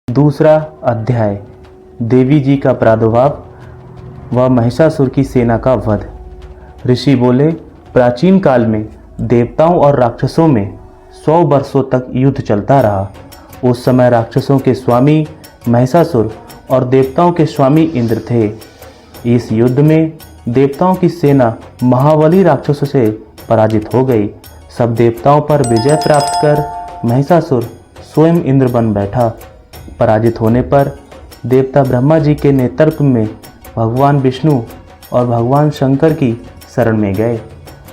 दूसरा अध्याय, देवी जी का प्रादुर्भाव व महिषासुर की सेना का वध। ऋषि बोले, प्राचीन काल में देवताओं और राक्षसों में 100 वर्षों तक युद्ध चलता रहा। उस समय राक्षसों के स्वामी महिषासुर और देवताओं के स्वामी इंद्र थे। इस युद्ध में देवताओं की सेना महाबली राक्षसों से पराजित हो गई। सब देवताओं पर विजय प्राप्त कर महिषासुर स्वयं इंद्र बन बैठा। पराजित होने पर देवता ब्रह्मा जी के नेतृत्व में भगवान विष्णु और भगवान शंकर की शरण में गए।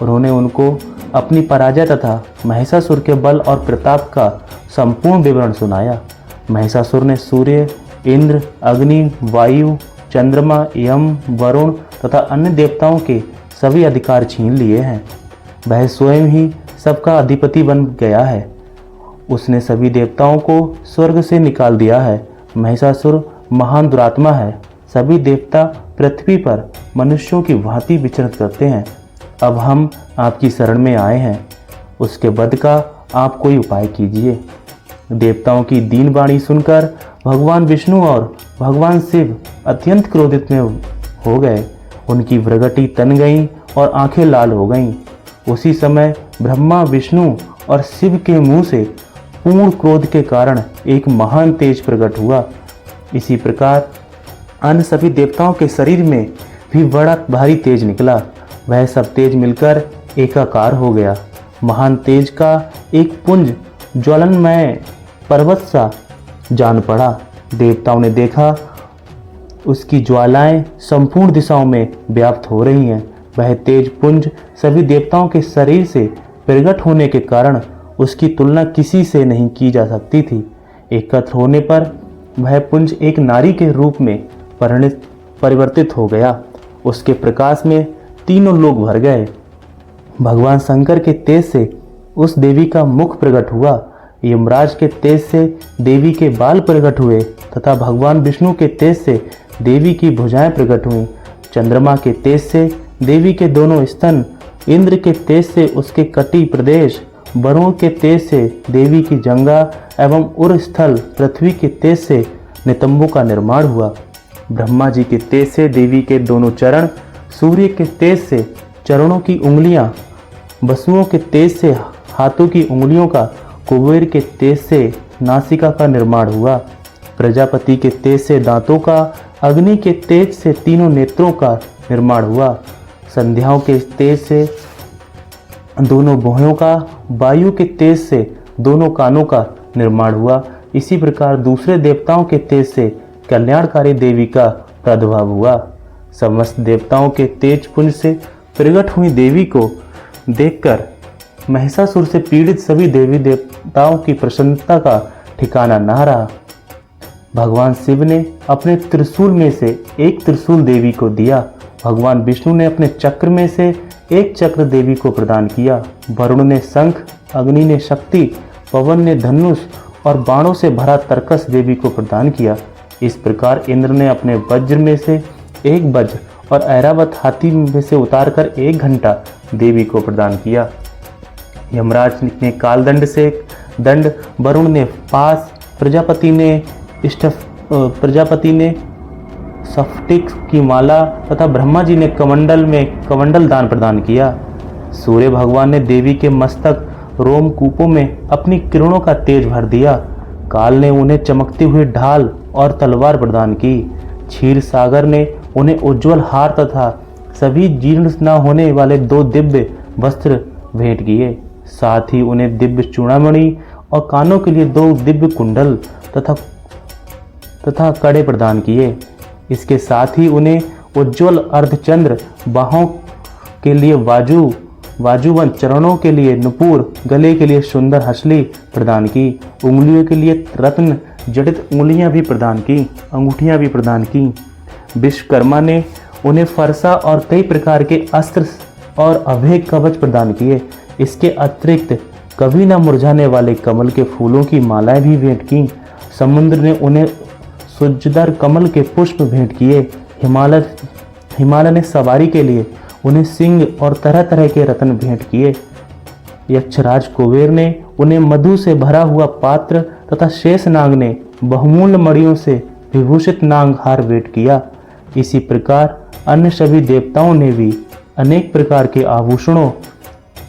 उन्होंने उनको अपनी पराजय तथा महिषासुर के बल और प्रताप का संपूर्ण विवरण सुनाया। महिषासुर ने सूर्य, इंद्र, अग्नि, वायु, चंद्रमा, यम, वरुण तथा अन्य देवताओं के सभी अधिकार छीन लिए हैं। वह स्वयं ही सबका अधिपति बन गया है। उसने सभी देवताओं को स्वर्ग से निकाल दिया है। महिषासुर महान दुरात्मा है। सभी देवता पृथ्वी पर मनुष्यों की भांति विचरण करते हैं। अब हम आपकी शरण में आए हैं। उसके वध का आप कोई उपाय कीजिए। देवताओं की दीन वाणी सुनकर भगवान विष्णु और भगवान शिव अत्यंत क्रोधित में हो गए। उनकी भ्रगटी तन गई और आंखें लाल हो गईं। उसी समय ब्रह्मा, विष्णु और शिव के मुंह से पूर्ण क्रोध के कारण एक महान तेज प्रकट हुआ। इसी प्रकार अन्य सभी देवताओं के शरीर में भी बड़ा भारी तेज निकला। वह सब तेज मिलकर एकाकार हो गया। महान तेज का एक पुंज ज्वलनमय पर्वत सा जान पड़ा। देवताओं ने देखा उसकी ज्वालाएं संपूर्ण दिशाओं में व्याप्त हो रही हैं। वह तेज पुंज सभी देवताओं के शरीर से प्रकट होने के कारण उसकी तुलना किसी से नहीं की जा सकती थी। एकत्र होने पर वह पुंज एक नारी के रूप में परिवर्तित हो गया। उसके प्रकाश में तीनों लोग भर गए। भगवान शंकर के तेज से उस देवी का मुख प्रकट हुआ। यमराज के तेज से देवी के बाल प्रकट हुए तथा भगवान विष्णु के तेज से देवी की भुजाएं प्रकट हुईं। चंद्रमा के तेज से देवी के दोनों स्तन, इंद्र के तेज से उसके कटी प्रदेश, वरुण के तेज से देवी की जंगा एवं उर स्थल, पृथ्वी के तेज से नितंबों का निर्माण हुआ। ब्रह्मा जी के तेज से देवी के दोनों चरण, सूर्य के तेज से चरणों की उंगलियां, वसुओं के तेज से हाथों की उंगलियों का, कुबेर के तेज से नासिका का निर्माण हुआ। प्रजापति के तेज से दांतों का, अग्नि के तेज से तीनों नेत्रों का निर्माण हुआ। संध्याओं के तेज से दोनों भुवों का, वायु के तेज से दोनों कानों का निर्माण हुआ। इसी प्रकार दूसरे देवताओं के तेज से कल्याणकारी देवी का प्रादुर्भाव हुआ। समस्त देवताओं के तेज पुंज से प्रकट हुई देवी को देखकर महिषासुर से पीड़ित सभी देवी देवताओं की प्रसन्नता का ठिकाना न रहा। भगवान शिव ने अपने त्रिशूल में से एक त्रिशूल देवी को दिया। भगवान विष्णु ने अपने चक्र में से एक चक्र देवी को प्रदान किया। वरुण ने शंख, अग्नि ने शक्ति, पवन ने धनुष और बाणों से भरा तरकस देवी को प्रदान किया। इस प्रकार इंद्र ने अपने वज्र में से एक वज्र और ऐरावत हाथी में से उतारकर 1 घंटा देवी को प्रदान किया। यमराज ने कालदंड से दंड, वरुण ने पास, प्रजापति ने स्फटिक की माला तथा ब्रह्मा जी ने कमंडल दान प्रदान किया। सूर्य भगवान ने देवी के मस्तक रोमकूपों में अपनी किरणों का तेज भर दिया। काल ने उन्हें चमकती हुई ढाल और तलवार प्रदान की। क्षीर सागर ने उन्हें उज्जवल हार तथा सभी जीर्ण न होने वाले 2 दिव्य वस्त्र भेंट किए। साथ ही उन्हें दिव्य चूड़ामणि और कानों के लिए 2 दिव्य कुंडल तथा कड़े प्रदान किए। इसके साथ ही उन्हें उज्जवल अर्धचंद्र, बाहों के लिए बाजूबंद, चरणों के लिए नुपुर, गले के लिए सुंदर हंसली प्रदान की। उंगलियों के लिए रत्न जड़ित अंगूठियां भी प्रदान की। विश्वकर्मा ने उन्हें फरसा और कई प्रकार के अस्त्र और अभय कवच प्रदान किए। इसके अतिरिक्त कभी न मुरझाने वाले कमल के फूलों की मालाएं भी भेंट की। समुद्र ने उन्हें सुजदर कमल के पुष्प भेंट किए। हिमालय ने सवारी के लिए उन्हें सिंह और तरह तरह के रत्न भेंट किए। यक्षराज कुबेर ने उन्हें मधु से भरा हुआ पात्र तथा शेषनाग ने बहुमूल्य मणियों से विभूषित नाग हार भेंट किया। इसी प्रकार अन्य सभी देवताओं ने भी अनेक प्रकार के आभूषणों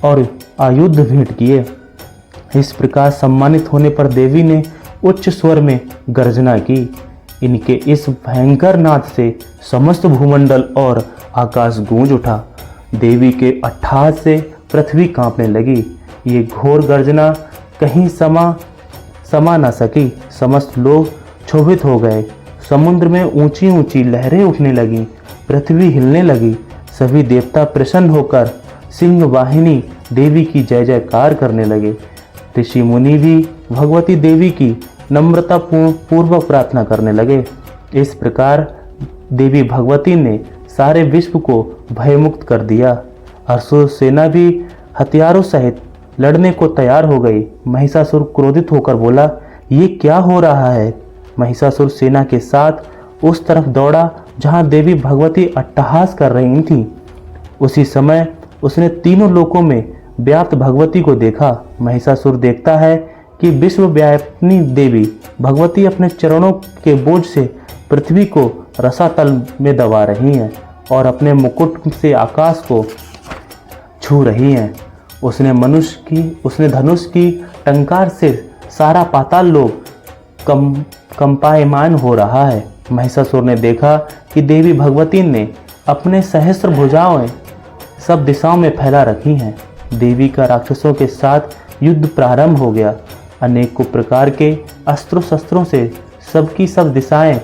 और आयुध भेंट किए। इस प्रकार सम्मानित होने पर देवी ने उच्च स्वर में गर्जना की। इनके इस भयंकर नाद से समस्त भूमंडल और आकाश गूंज उठा। देवी के अट्टहास से पृथ्वी कांपने लगी। ये घोर गर्जना कहीं समा न सकी। समस्त लोग क्षोभित हो गए। समुद्र में ऊंची ऊंची लहरें उठने लगी, पृथ्वी हिलने लगी। सभी देवता प्रसन्न होकर सिंह वाहिनी देवी की जय जयकार करने लगे। ऋषि मुनि भी भगवती देवी की नम्रता पूर्वक प्रार्थना करने लगे। इस प्रकार देवी भगवती ने सारे विश्व को भयमुक्त कर दिया। असुर सेना भी हथियारों सहित लड़ने को तैयार हो गई। महिषासुर क्रोधित होकर बोला, ये क्या हो रहा है? महिषासुर सेना के साथ उस तरफ दौड़ा जहां देवी भगवती अट्टहास कर रही थीं। उसी समय उसने तीनों लोकों में व्याप्त भगवती को देखा। महिषासुर देखता है कि विश्वव्यापिनी देवी भगवती अपने चरणों के बोझ से पृथ्वी को रसातल में दबा रही हैं और अपने मुकुट से आकाश को छू रही हैं। उसने धनुष की टंकार से सारा पाताल लोक कंपायमान हो रहा है। महिषासुर ने देखा कि देवी भगवती ने अपने सहस्त्र भुजाएं सब दिशाओं में फैला रखी हैं। देवी का राक्षसों के साथ युद्ध प्रारंभ हो गया। अनेकों प्रकार के अस्त्रों शस्त्रों से सबकी सब दिशाएं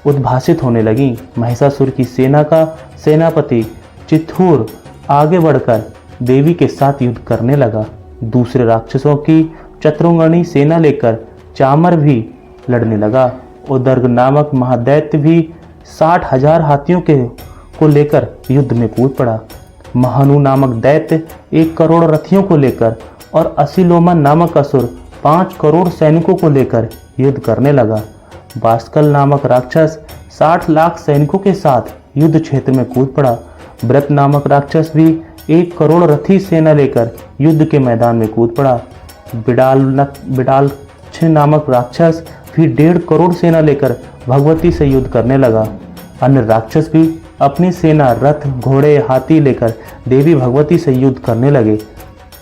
उद्भासित होने लगीं। महिषासुर की सेना का सेनापति चित्तूर आगे बढ़कर देवी के साथ युद्ध करने लगा। दूसरे राक्षसों की चतुरंगणी सेना लेकर चामर भी लड़ने लगा। उदर्ग नामक महादैत्य भी 60,000 हाथियों को लेकर युद्ध में कूद पड़ा। महानु नामक दैत्य 1 करोड़ रथियों को लेकर और असिलोमा नामक असुर 5 करोड़ सैनिकों को लेकर युद्ध करने लगा। बास्कल नामक राक्षस 60 लाख सैनिकों के साथ युद्ध क्षेत्र में कूद पड़ा। व्रत नामक राक्षस भी 1 करोड़ रथी सेना लेकर युद्ध के मैदान में कूद पड़ा। बिडालक्ष नामक राक्षस भी 1.5 करोड़ सेना लेकर भगवती से युद्ध करने लगा। अन्य राक्षस भी अपनी सेना रथ घोड़े हाथी लेकर देवी भगवती से युद्ध करने लगे।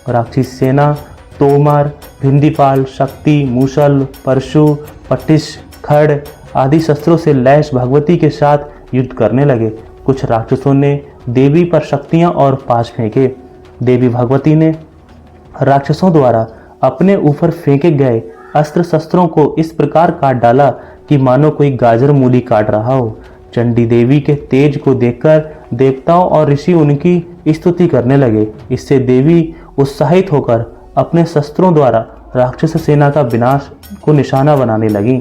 राक्षसी सेना तोमर, भिंदीपाल, शक्ति, मूसल, परशु, पटिश, खड़ आदि शस्त्रों से लैस भगवती के साथ युद्ध करने लगे। कुछ राक्षसों ने देवी पर शक्तियां और पाश फेंके। देवी भगवती ने राक्षसों द्वारा अपने ऊपर फेंके गए अस्त्र शस्त्रों को इस प्रकार काट डाला कि मानो कोई गाजर मूली काट रहा हो। चंडी देवी के तेज को देखकर देवताओं और ऋषि उनकी स्तुति करने लगे। इससे देवी उत्साहित होकर अपने शस्त्रों द्वारा राक्षस सेना का विनाश को निशाना बनाने लगी।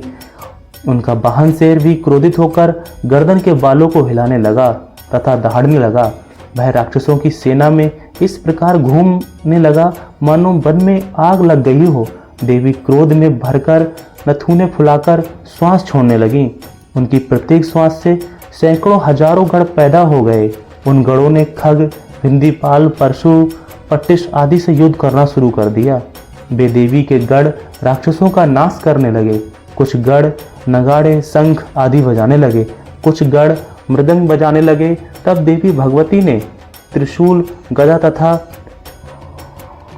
उनका वाहन शेर भी क्रोधित होकर गर्दन के बालों को हिलाने लगा तथा दहाड़ने लगा। वह राक्षसों की सेना में इस प्रकार घूमने लगा मानो वन में आग लग गई हो। देवी क्रोध में भरकर नथुने फुलाकर श्वास छोड़ने लगी। उनकी प्रत्येक श्वास से सैकड़ों हजारों गढ़ पैदा हो गए। उन गढ़ों ने खग, भिंदीपाल, परशु, पट्टिश आदि से युद्ध करना शुरू कर दिया। वे देवी के गढ़ राक्षसों का नाश करने लगे। कुछ गढ़ नगाड़े, शंख आदि बजाने लगे, कुछ गढ़ मृदंग बजाने लगे। तब देवी भगवती ने त्रिशूल, गदा तथा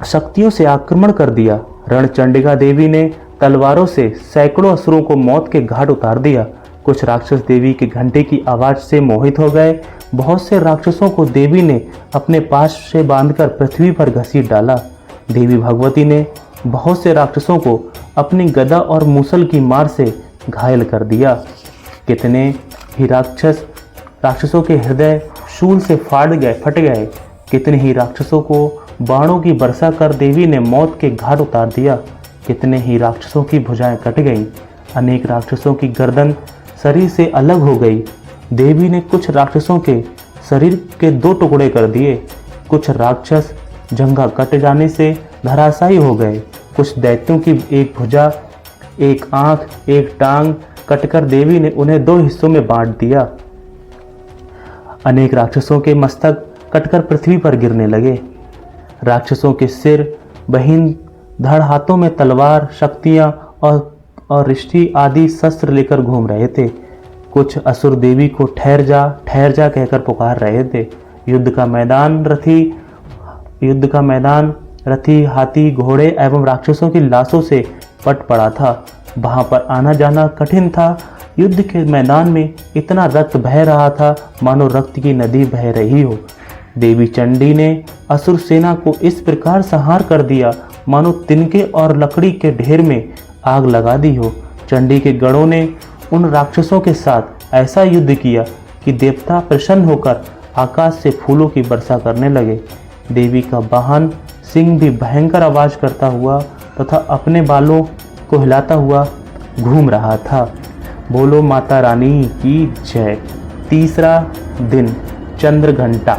शक्तियों से आक्रमण कर दिया। रणचंडिका देवी ने तलवारों से सैकड़ों असुरों को मौत के घाट उतार दिया। कुछ राक्षस देवी के घंटे की आवाज से मोहित हो गए। बहुत से राक्षसों को देवी ने अपने पास से बांधकर पृथ्वी पर घसीट डाला। देवी भगवती ने बहुत से राक्षसों को अपनी गदा और मूसल की मार से घायल कर दिया। कितने ही राक्षसों के हृदय शूल से फट गए। कितने ही राक्षसों को बाणों की वर्षा कर देवी ने मौत के घाट उतार दिया। कितने ही राक्षसों की भुजाएं कट गईं। अनेक राक्षसों की गर्दन शरीर से अलग हो गई। देवी ने कुछ राक्षसों के शरीर के 2 टुकड़े कर दिए। कुछ राक्षस जंघा कट जाने से धराशायी हो गए। कुछ दैत्यों की एक भुजा, एक आंख, एक टांग कटकर देवी ने उन्हें 2 हिस्सों में बांट दिया। अनेक राक्षसों के मस्तक कटकर पृथ्वी पर गिरने लगे। राक्षसों के सिर, बहिन, धड़, हाथों में तलवार, शक्तियां और ऋषि आदि शस्त्र लेकर घूम रहे थे। कुछ असुर देवी को ठहर जा कहकर पुकार रहे थे। युद्ध का मैदान रथी, हाथी, घोड़े एवं राक्षसों की लाशों से पट पड़ा था। वहां पर आना जाना कठिन था। युद्ध के मैदान में इतना रक्त बह रहा था मानो रक्त की नदी बह रही हो। देवी चंडी ने असुर सेना को इस प्रकार संहार कर दिया मानो तिनके और लकड़ी के ढेर में आग लगा दी हो। चंडी के गणों ने उन राक्षसों के साथ ऐसा युद्ध किया कि देवता प्रसन्न होकर आकाश से फूलों की वर्षा करने लगे। देवी का वाहन सिंह भी भयंकर आवाज करता हुआ तथा अपने बालों को हिलाता हुआ घूम रहा था। बोलो माता रानी की जय। तीसरा दिन, चंद्र घंटा।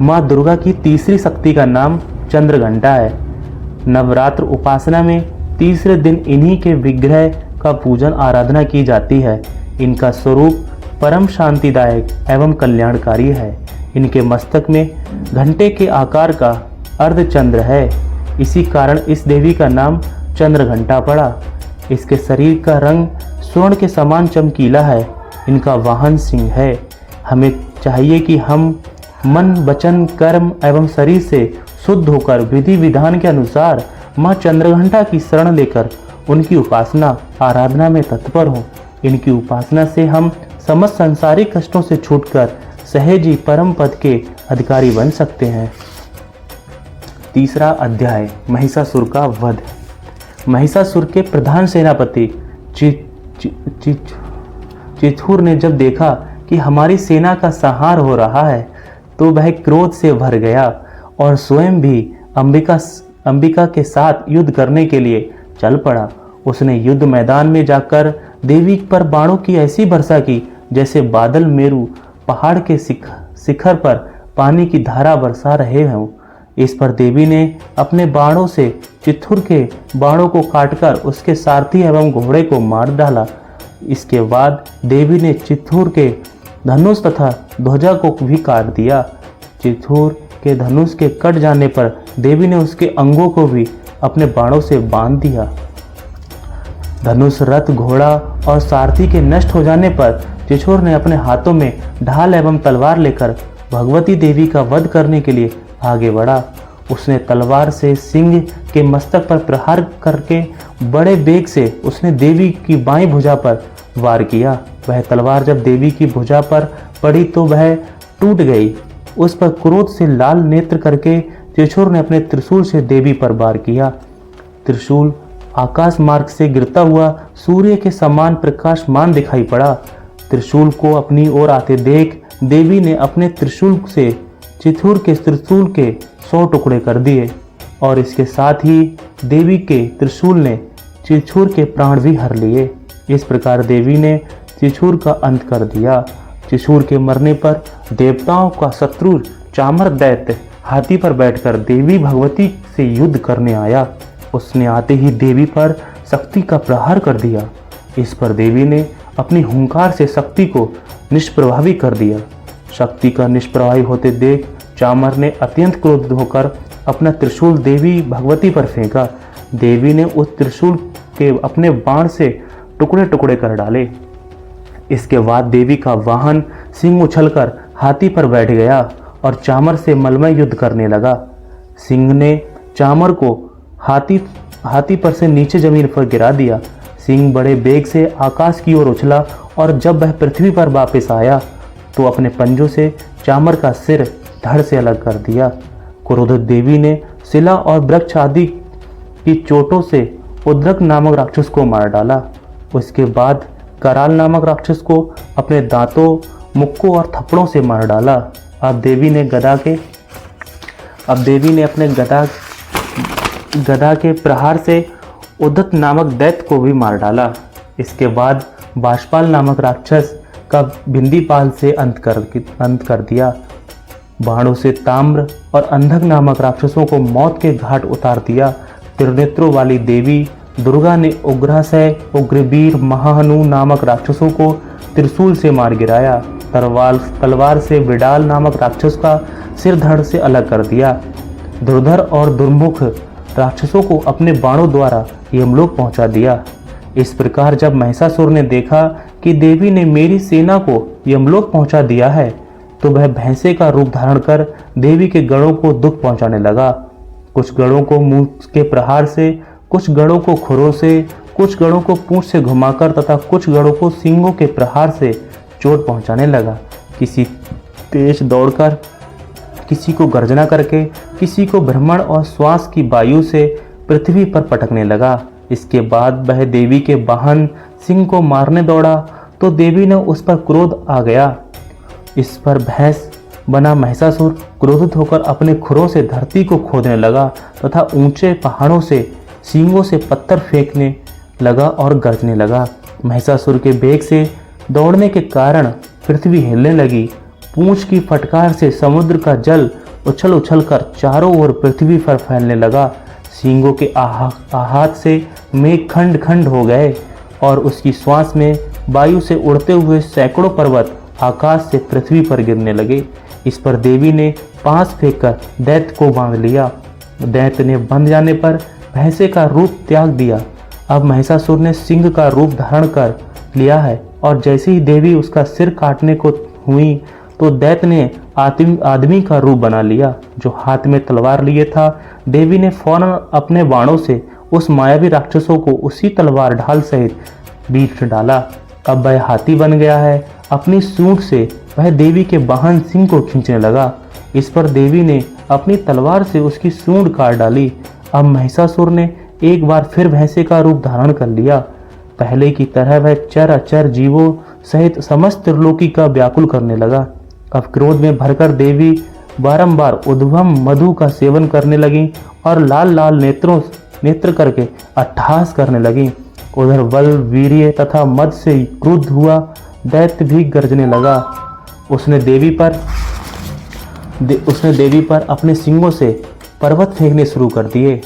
माँ दुर्गा की तीसरी शक्ति का नाम चंद्र घंटा है। नवरात्र उपासना में तीसरे दिन इन्हीं के विग्रह का पूजन आराधना की जाती है। इनका स्वरूप परम शांतिदायक एवं कल्याणकारी है। इनके मस्तक में घंटे के आकार का अर्धचंद्र है। इसी कारण इस देवी का नाम चंद्र घंटा पड़ा। इसके शरीर का रंग स्वर्ण के समान चमकीला है। इनका वाहन सिंह है। हमें चाहिए कि हम मन, वचन, कर्म एवं शरीर से शुद्ध होकर विधि विधान के अनुसार माँ चंद्रघंटा की शरण लेकर उनकी उपासना आराधना में तत्पर हों। इनकी उपासना से हम समस्त संसारिक कष्टों से छूटकर सहज ही परम पद के अधिकारी बन सकते हैं। तीसरा अध्याय, महिषासुर का वध। महिषासुर के प्रधान सेनापति चिथुर ने जब देखा कि हमारी सेना का संहार हो रहा है तो वह क्रोध से भर गया और स्वयं भी अंबिका के साथ युद्ध करने के लिए चल पड़ा। उसने युद्ध मैदान में जाकर देवी पर बाणों की ऐसी वर्षा की जैसे बादल मेरू पहाड़ के शिखर पर पानी की धारा बरसा रहे हों। इस पर देवी ने अपने बाणों से चिथुर के बाणों को काटकर उसके सारथी एवं घोड़े को मार डाला। इसके बाद देवी ने चिथुर के धनुष तथा ध्वजा को भी काट दिया। चिथुर के धनुष के कट जाने पर देवी ने उसके अंगों को भी अपने बाणों से बांध दिया। धनुष, रथ, घोड़ा और सारथी के नष्ट हो जाने पर चिथुर ने अपने हाथों में ढाल एवं तलवार लेकर भगवती देवी का वध करने के लिए आगे बढ़ा। उसने तलवार से सिंह के मस्तक पर प्रहार करके बड़े वेग से उसने देवी की बाईं भुजा पर वार किया। वह तलवार जब देवी की भुजा पर पड़ी तो वह टूट गई। उस पर क्रोध से लाल नेत्र करके चिथुर ने अपने त्रिशूल से देवी पर वार किया। त्रिशूल आकाश मार्ग से गिरता हुआ सूर्य के समान प्रकाशमान दिखाई पड़ा। त्रिशूल को अपनी ओर आते देख देवी ने अपने त्रिशूल से चिथुर के त्रिशूल के 100 टुकड़े कर दिए और इसके साथ ही देवी के त्रिशूल ने चिथुर के प्राण भी हर लिए। इस प्रकार देवी ने चिथुर का अंत कर दिया। चिथुर के मरने पर देवताओं का शत्रु चामर दैत्य हाथी पर बैठकर देवी भगवती से युद्ध करने आया। उसने आते ही देवी पर शक्ति का प्रहार कर दिया। इस पर देवी ने अपनी हुंकार से शक्ति को निष्प्रभावी कर दिया। शक्ति का निष्प्रभावी होते देख चामर ने अत्यंत क्रोधित होकर अपना त्रिशूल देवी भगवती पर फेंका। देवी ने उस त्रिशूल के अपने बाण से टुकड़े टुकड़े कर डाले। इसके बाद देवी का वाहन सिंह उछलकर हाथी पर बैठ गया और चामर से मलमय युद्ध करने लगा। सिंह ने चामर को हाथी पर से नीचे जमीन पर गिरा दिया। सिंह बड़े वेग से आकाश की ओर उछला और जब वह पृथ्वी पर वापस आया तो अपने पंजों से चामर का सिर धड़ से अलग कर दिया। क्रोधित देवी ने शिला और वृक्ष आदि की चोटों से उद्रक नामक राक्षस को मार डाला। उसके बाद कराल नामक राक्षस को अपने दांतों, मुक्कों और थप्पड़ों से मार डाला। अब देवी ने अपने गदा के प्रहार से उद्धत नामक दैत्य को भी मार डाला। इसके बाद बाष्पाल नामक राक्षस का बिंदीपाल से अंत कर दिया। बाणों से ताम्र और अंधक नामक राक्षसों को मौत के घाट उतार दिया। त्रिनेत्रों वाली देवी दुर्गा ने उग्रासय, उग्रवीर, महाहनु नामक राक्षसों को त्रिशूल से मार गिराया। तलवार से विडाल नामक राक्षस का सिर धड़ से अलग कर दिया। दुर्धर और दुर्मुख राक्षसों को अपने बाणों द्वारा यमलोक पहुंचा दिया। इस प्रकार जब महिषासुर ने देखा कि देवी ने मेरी सेना को यमलोक पहुंचा दिया है, तो वह भैंसे का रूप धारण कर देवी के गणों को दुख पहुंचाने लगा। कुछ गणों को मुंह के प्रहार से, कुछ गणों को खुरों से, कुछ गणों को पूंछ से घुमाकर तथा कुछ गणों को सींगों के प्रहार से चोट पहुंचाने लगा। किसी तेज दौड़कर, किसी को गर्जना करके, किसी को भ्रमण और श्वास की वायु से पृथ्वी पर पटकने लगा। इसके बाद वह देवी के वाहन सिंह को मारने दौड़ा तो देवी ने उस पर क्रोध आ गया। इस पर भैंस बना महिषासुर क्रोधित होकर अपने खुरों से धरती को खोदने लगा तथा ऊंचे पहाड़ों से सींगों से पत्थर फेंकने लगा और गरजने लगा। महिषासुर के वेग से दौड़ने के कारण पृथ्वी हिलने लगी। पूंछ की फटकार से समुद्र का जल उछल उछल कर चारों ओर पृथ्वी पर फैलने लगा। सींगों के आहात से मेघ खंड खंड हो गए और उसकी श्वास में वायु से उड़ते हुए सैकड़ों पर्वत आकाश से पृथ्वी पर गिरने लगे। इस पर देवी ने पास फेंककर दैत्य को बांध लिया। दैत्य ने बंध जाने पर भैंसे का रूप त्याग दिया। अब महिषासुर ने सिंह का रूप धारण कर लिया है और जैसे ही देवी उसका सिर काटने को हुई तो दैत्य ने आदमी का रूप बना लिया, जो हाथ में तलवार लिए था। देवी ने फौरन अपने बाणों से उस मायावी राक्षसों को उसी तलवार ढाल सहित बीच डाला। अब वह हाथी बन गया है। अपनी सूंड से वह देवी के वाहन सिंह को खींचने लगा। इस पर देवी ने अपनी तलवार से उसकी सूंड काट डाली। अब महिषासुर ने एक बार फिर भैंसे का रूप धारण कर लिया। पहले की तरह वह चर अचर जीवों सहित समस्त त्रिलोकी का व्याकुल करने लगा। अब क्रोध में भरकर देवी बारंबार उद्भम मधु का सेवन करने लगी और लाल लाल नेत्र करके अट्टहास करने लगी। उधर बल, वीर्य तथा मद से क्रुद्ध हुआ दैत्य भी गरजने लगा। उसने देवी पर अपने सिंगों से पर्वत फेंकने शुरू कर दिए।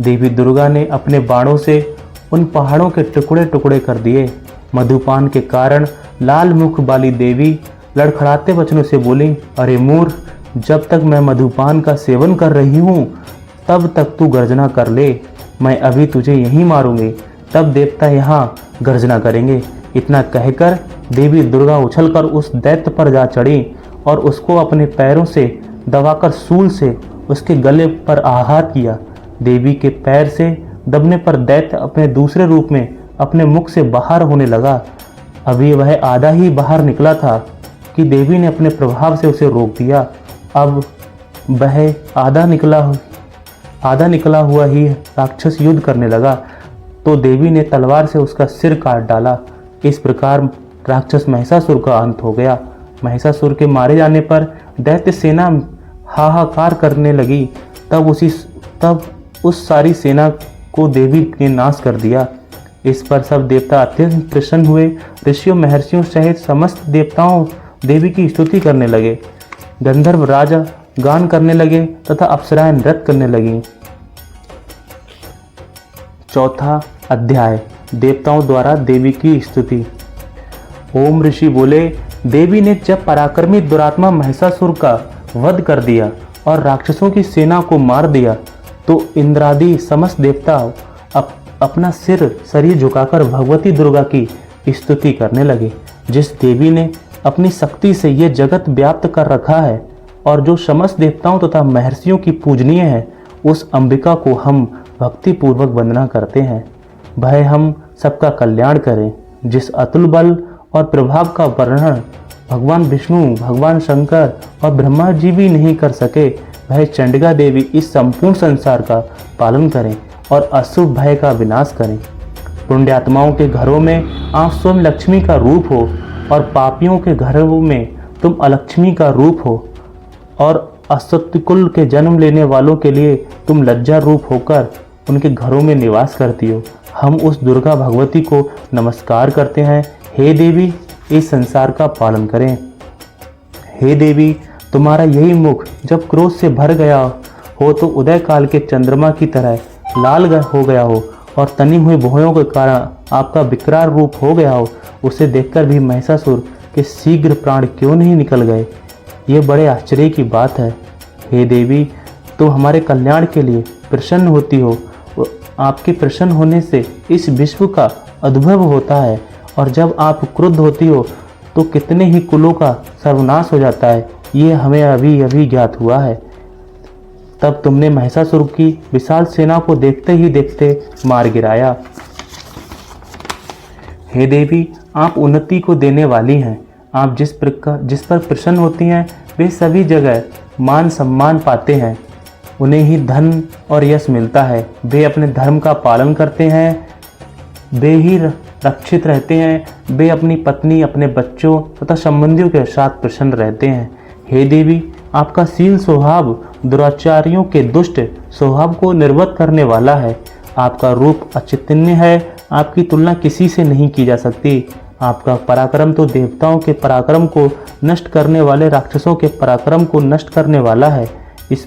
देवी दुर्गा ने अपने बाणों से उन पहाड़ों के टुकड़े टुकड़े कर दिए। मधुपान के कारण लाल मुख वाली देवी लड़खड़ाते वचनों से बोली, अरे मूर्ख, जब तक मैं मधुपान का सेवन कर रही हूँ तब तक तू गर्जना कर ले। मैं अभी तुझे यहीं मारूंगी, तब देवता यहाँ गर्जना करेंगे। इतना कहकर देवी दुर्गा उछलकर उस दैत्य पर जा चढ़ी और उसको अपने पैरों से दबाकर सूल से उसके गले पर आघात किया। देवी के पैर से दबने पर दैत्य अपने दूसरे रूप में अपने मुख से बाहर होने लगा। अभी वह आधा ही बाहर निकला था कि देवी ने अपने प्रभाव से उसे रोक दिया। अब वह आधा निकला हुआ ही राक्षस युद्ध करने लगा तो देवी ने तलवार से उसका सिर काट डाला। इस प्रकार राक्षस महिषासुर का अंत हो गया। महिषासुर के मारे जाने पर दैत्य सेना हाहाकार करने लगी। तब उस सारी सेना को देवी ने नाश कर दिया। इस पर सब देवता अत्यंत प्रसन्न हुए। ऋषियों महर्षियों सहित समस्त देवताओं देवी की स्तुति करने लगे। गंधर्व राजा गान करने लगे तथा अप्सराएं नृत्य करने लगीं। चौथा अध्याय, देवताओं द्वारा देवी की स्तुति। ओम ऋषि बोले, देवी ने जब पराक्रमी दुरात्मा महिषासुर का वध कर दिया और राक्षसों की सेना को मार दिया तो इंद्रादि समस्त देवता अपना शरीर झुकाकर भगवती दुर्गा की स्तुति करने लगे। जिस देवी ने अपनी शक्ति से ये जगत व्याप्त कर रखा है और जो समस्त देवताओं तथा महर्षियों की पूजनीय है, उस अंबिका को हम भक्ति पूर्वक वंदना करते हैं। वह हम सबका कल्याण करें। जिस अतुल बल और प्रभाव का वर्णन भगवान विष्णु, भगवान शंकर और ब्रह्मा जी भी नहीं कर सके, वह चंडिका देवी इस संपूर्ण संसार का पालन करें और अशुभ भय का विनाश करें। पुण्यात्माओं के घरों में आप स्वयं लक्ष्मी का रूप हो और पापियों के घरों में तुम अलक्ष्मी का रूप हो और असत्य कुल के जन्म लेने वालों के लिए तुम लज्जा रूप होकर उनके घरों में निवास करती हो। हम उस दुर्गा भगवती को नमस्कार करते हैं। हे देवी, इस संसार का पालन करें। हे देवी, तुम्हारा यही मुख जब क्रोध से भर गया हो तो उदय काल के चंद्रमा की तरह लाल हो गया हो और तनी हुई भुवों के कारण आपका विकराल रूप हो गया हो, उसे देखकर भी महिषासुर के शीघ्र प्राण क्यों नहीं निकल गए? ये बड़े आश्चर्य की बात है। हे देवी, तुम हमारे कल्याण के लिए प्रसन्न होती हो, आपके प्रसन्न होने से इस विश्व का उद्भव होता है, और जब आप क्रुद्ध होती हो तो कितने ही कुलों का सर्वनाश हो जाता है। ये हमें अभी अभी ज्ञात हुआ है। तब तुमने महिषासुर की विशाल सेना को देखते ही देखते मार गिराया। हे देवी, आप उन्नति को देने वाली हैं। आप जिस पर प्रसन्न होती हैं वे सभी जगह मान सम्मान पाते हैं, उन्हें ही धन और यश मिलता है। वे अपने धर्म का पालन करते हैं, वे ही रक्षित रहते हैं, वे अपनी पत्नी, अपने बच्चों तथा संबंधियों के साथ प्रसन्न रहते हैं। हे देवी, आपका शील स्वभाव दुराचारियों के दुष्ट स्वभाव को निर्वत करने वाला है। आपका रूप अचिंतनीय है, आपकी तुलना किसी से नहीं की जा सकती। आपका पराक्रम तो देवताओं के पराक्रम को नष्ट करने वाले राक्षसों के पराक्रम को नष्ट करने वाला है। इस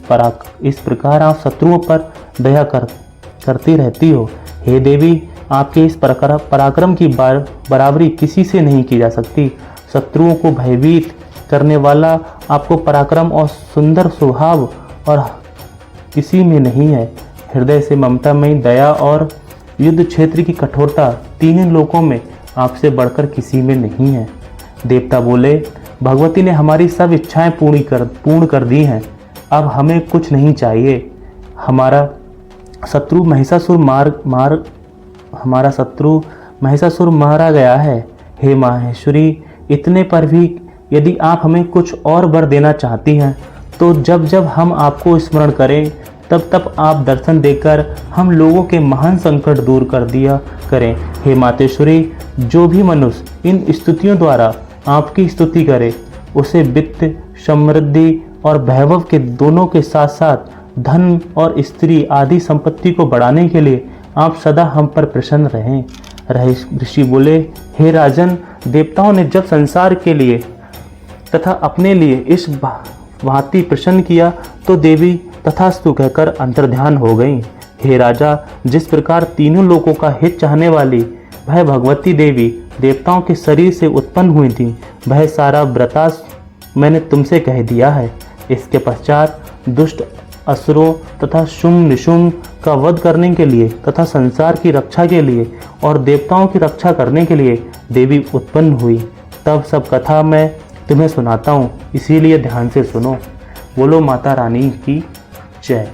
प्रकार आप शत्रुओं पर दया करती रहती हो। हे देवी, आपके इस पराक्रम की बराबरी किसी से नहीं की जा सकती। शत्रुओं को भयभीत करने वाला आपको पराक्रम और सुंदर स्वभाव और किसी में नहीं है। हृदय से ममतामयी दया और युद्ध क्षेत्र की कठोरता तीनों लोकों में आपसे बढ़कर किसी में नहीं है। देवता बोले, भगवती ने हमारी सब इच्छाएं पूर्ण कर दी हैं। अब हमें कुछ नहीं चाहिए। हमारा शत्रु महिषासुर मारा गया है। हे माहेश्वरी, इतने पर भी यदि आप हमें कुछ और वर देना चाहती हैं तो जब जब हम आपको स्मरण करें तब तब आप दर्शन देकर हम लोगों के महान संकट दूर कर दिया करें। हे मातेश्वरी, जो भी मनुष्य इन स्तुतियों द्वारा आपकी स्तुति करे उसे वित्त, समृद्धि और वैभव के दोनों के साथ साथ धन और स्त्री आदि संपत्ति को बढ़ाने के लिए आप सदा हम पर प्रसन्न रहें। ऋषि बोले, हे राजन, देवताओं ने जब संसार के लिए तथा अपने लिए इस भांति प्रसन्न किया तो देवी तथास्तु कहकर अंतर्ध्यान हो गई। हे राजा, जिस प्रकार तीनों लोगों का हित चाहने वाली वह भगवती देवी देवताओं के शरीर से उत्पन्न हुई थी, वह सारा वृतांत मैंने तुमसे कह दिया है। इसके पश्चात दुष्ट असुरों तथा शुंभ निशुंभ का वध करने के लिए तथा संसार की रक्षा के लिए और देवताओं की रक्षा करने के लिए देवी उत्पन्न हुई। तब सब कथा मैं तुम्हें सुनाता हूँ, इसीलिए ध्यान से सुनो। बोलो माता रानी की जय।